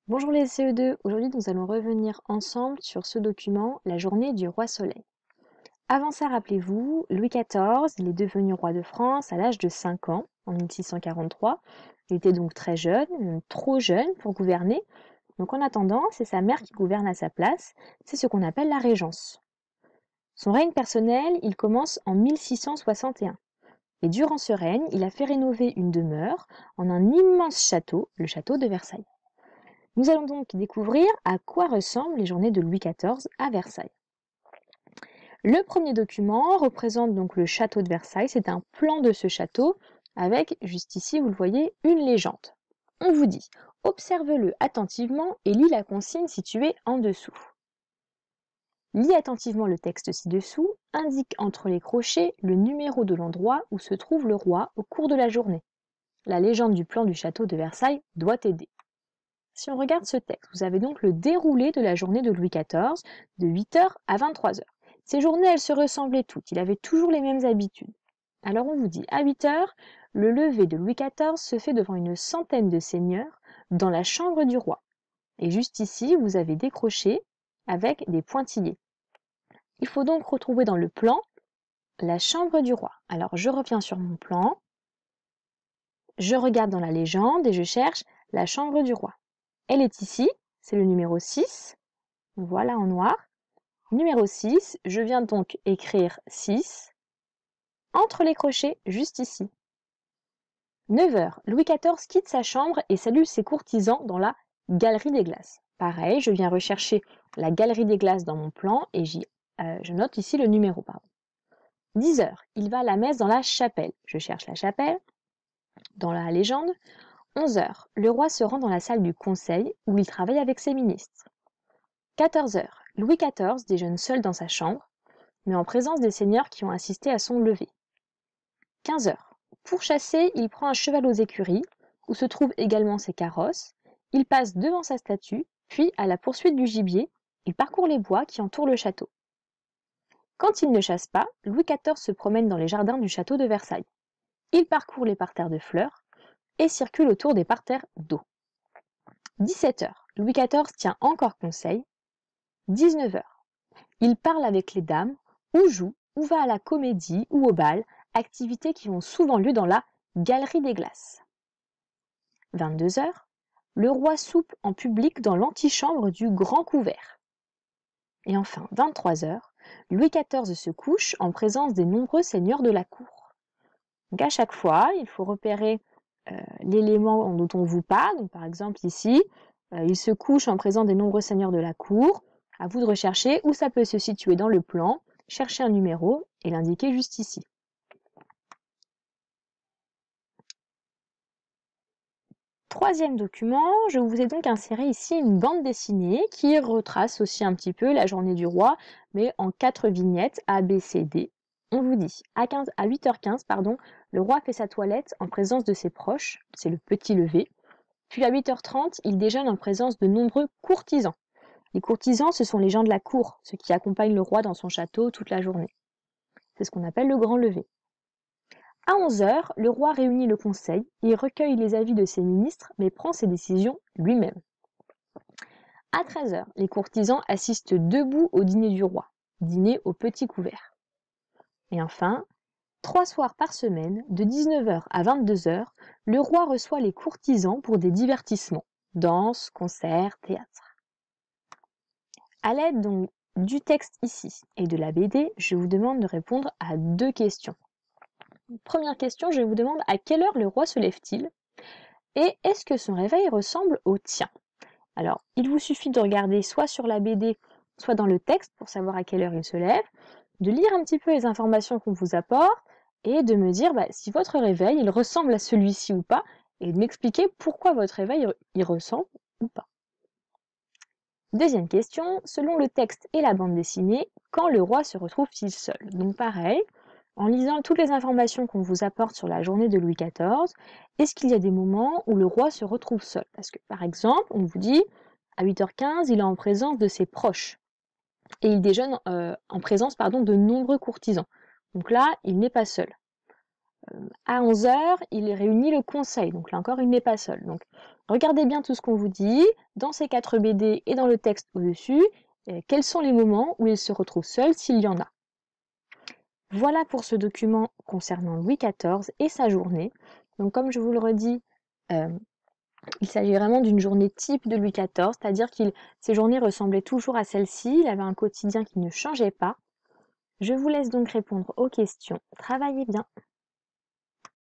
Bonjour les CE2, aujourd'hui nous allons revenir ensemble sur ce document, la journée du roi Soleil. Avant ça, rappelez-vous, Louis XIV, il est devenu roi de France à l'âge de 5 ans, en 1643. Il était donc très jeune, même trop jeune pour gouverner. Donc en attendant, c'est sa mère qui gouverne à sa place, c'est ce qu'on appelle la régence. Son règne personnel, il commence en 1661. Et durant ce règne, il a fait rénover une demeure en un immense château, le château de Versailles. Nous allons donc découvrir à quoi ressemblent les journées de Louis XIV à Versailles. Le premier document représente donc le château de Versailles. C'est un plan de ce château avec, juste ici, vous le voyez, une légende. On vous dit, observe-le attentivement et lis la consigne située en dessous. Lis attentivement le texte ci-dessous, indique entre les crochets le numéro de l'endroit où se trouve le roi au cours de la journée. La légende du plan du château de Versailles doit t'aider. Si on regarde ce texte, vous avez donc le déroulé de la journée de Louis XIV de 8 h à 23 h. Ces journées, elles se ressemblaient toutes, il avait toujours les mêmes habitudes. Alors on vous dit, à 8 h, le lever de Louis XIV se fait devant une centaine de seigneurs dans la chambre du roi. Et juste ici, vous avez décroché avec des pointillés. Il faut donc retrouver dans le plan la chambre du roi. Alors je reviens sur mon plan, je regarde dans la légende et je cherche la chambre du roi. Elle est ici, c'est le numéro 6, voilà en noir. Numéro 6, je viens donc écrire 6 entre les crochets juste ici. 9 h, Louis XIV quitte sa chambre et salue ses courtisans dans la galerie des glaces. Pareil, je viens rechercher la galerie des glaces dans mon plan et je note ici le numéro. 10 h, il va à la messe dans la chapelle. Je cherche la chapelle dans la légende. 11 h, le roi se rend dans la salle du conseil où il travaille avec ses ministres. 14 h, Louis XIV déjeune seul dans sa chambre, mais en présence des seigneurs qui ont assisté à son lever. 15 h, pour chasser, il prend un cheval aux écuries, où se trouvent également ses carrosses. Il passe devant sa statue, puis à la poursuite du gibier, il parcourt les bois qui entourent le château. Quand il ne chasse pas, Louis XIV se promène dans les jardins du château de Versailles. Il parcourt les parterres de fleurs et circule autour des parterres d'eau. 17 h, Louis XIV tient encore conseil. 19 h, il parle avec les dames, ou joue, ou va à la comédie, ou au bal, activités qui ont souvent lieu dans la galerie des glaces. 22 h, le roi soupe en public dans l'antichambre du grand couvert. Et enfin, 23 h, Louis XIV se couche en présence des nombreux seigneurs de la cour. Donc à chaque fois, il faut repérer l'élément dont on vous parle. Donc par exemple ici, il se couche en présence des nombreux seigneurs de la cour. À vous de rechercher où ça peut se situer dans le plan, chercher un numéro et l'indiquer juste ici. Troisième document, je vous ai donc inséré ici une bande dessinée qui retrace aussi un petit peu la journée du roi, mais en 4 vignettes A, B, C, D. On vous dit, à 8 h 15, le roi fait sa toilette en présence de ses proches, c'est le petit lever. Puis à 8 h 30, il déjeune en présence de nombreux courtisans. Les courtisans, ce sont les gens de la cour, ceux qui accompagnent le roi dans son château toute la journée. C'est ce qu'on appelle le grand lever. À 11 h, le roi réunit le conseil, il recueille les avis de ses ministres, mais prend ses décisions lui-même. À 13 h, les courtisans assistent debout au dîner du roi, dîner au petit couvert. Et enfin, 3 soirs par semaine, de 19 h à 22 h, le roi reçoit les courtisans pour des divertissements, danse, concerts, théâtre. À l'aide donc du texte ici et de la BD, je vous demande de répondre à 2 questions. Première question, je vous demande à quelle heure le roi se lève-t-il et est-ce que son réveil ressemble au tien? Alors, il vous suffit de regarder soit sur la BD, soit dans le texte pour savoir à quelle heure il se lève, de lire un petit peu les informations qu'on vous apporte et de me dire si votre réveil il ressemble à celui-ci ou pas et de m'expliquer pourquoi votre réveil y ressemble ou pas. Deuxième question, selon le texte et la bande dessinée, quand le roi se retrouve-t-il seul? Donc pareil, en lisant toutes les informations qu'on vous apporte sur la journée de Louis XIV, est-ce qu'il y a des moments où le roi se retrouve seul? Parce que par exemple, on vous dit, à 8 h 15, il est en présence de ses proches. Et il déjeune en présence de nombreux courtisans. Donc là, il n'est pas seul. À 11 h, il réunit le conseil, donc là encore, il n'est pas seul. Donc, regardez bien tout ce qu'on vous dit, dans ces 4 BD et dans le texte au-dessus, quels sont les moments où il se retrouve seul, s'il y en a. Voilà pour ce document concernant Louis XIV et sa journée. Donc, comme je vous le redis, il s'agit vraiment d'une journée type de Louis XIV, c'est-à-dire que ses journées ressemblaient toujours à celle-ci, il avait un quotidien qui ne changeait pas. Je vous laisse donc répondre aux questions. Travaillez bien.